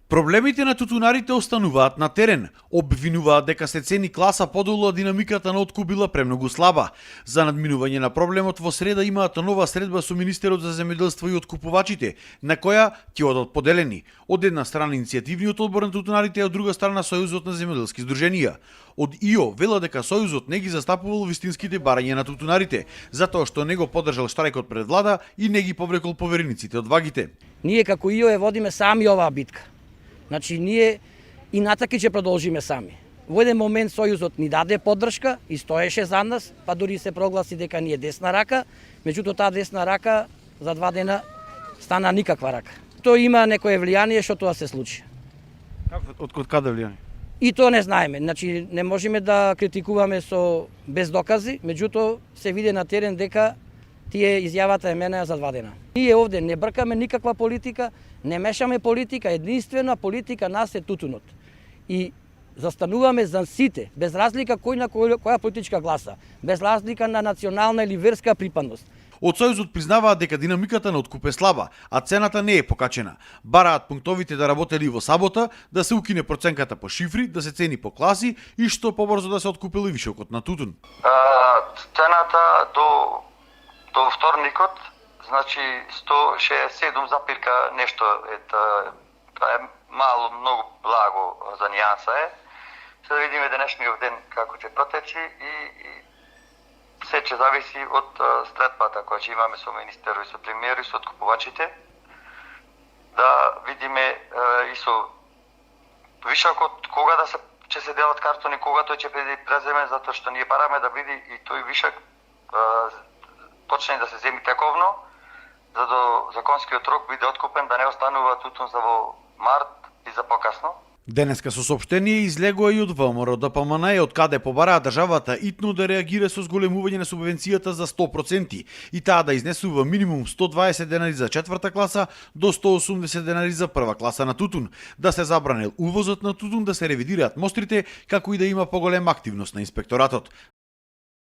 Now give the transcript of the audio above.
Проблемите на тутунарите остануваат на терен. Обвинуваат дека се цени класа подолу, а динамиката на откуп била премногу слаба. За надминување на проблемот во среда имаат нова средба со министерот за земјоделство и откупувачите, на која ќе одат поделени. Од една страна иницијативниот одбор на тутунарите, а од друга страна Сојузот на земјоделски здруженија. Од ИО вела дека Сојузот не ги застапувал вистинските барања на тутунарите, затоа што не го поддржал штрајкот пред влада и не ги поврекол поверениците од вагите. Ние како ИО е водиме сами оваа битка. Значи, ние и натаки ќе продолжиме сами. Во еден момент Сојузот ни даде поддршка и стоеше за нас, па дури се прогласи дека ние десна рака, меѓутоа таа десна рака за 2 дена стана никаква рака. Тоа има некое влијание што тоа се случи. Од каде влијание? И тоа не знаеме. Значи, не можеме да критикуваме без докази, меѓутоа се види на терен дека тие изјавата е мене за 2 дена. Ние овде не бркаме никаква политика, не мешаме политика, единствена политика нас е тутунот. И застануваме за сите, без разлика кој на која политичка гласа, без разлика на национална или верска припадност. Од Сојузот признаваат дека динамиката на откуп е слаба, а цената не е покачена. Бараат пунктовите да работели во сабота, да се укине проценката по шифри, да се цени по класи и што побрзо да се откупили вишокот на тутун. Цената до вторникот, значи 167 запирка нешто тоа е мало, многу благо за нијанса е. Сега да видиме денешниот ден како ќе протечи и се ќе зависи од средбата која ќе имаме со министерот и со премиерот и со откупувачите. Да видиме и со вишокот кога ќе се делат картони, кога тој ќе биде преземен, затоа што ние бараме да биде и тој вишок почне да се земи тековно, за да законскиот рок биде откупен, да не останува тутун за во март и за покасно. Денеска со соопштение излегува и од ВМРО ДПМН, од каде побараа државата итно да реагира со зголемување на субвенцијата за 100% и таа да изнесува минимум 120 денари за 4-та класа до 180 денари за 1-ва класа на тутун, да се забранил увозот на тутун, да се ревидираат мострите, како и да има поголема активност на инспекторатот.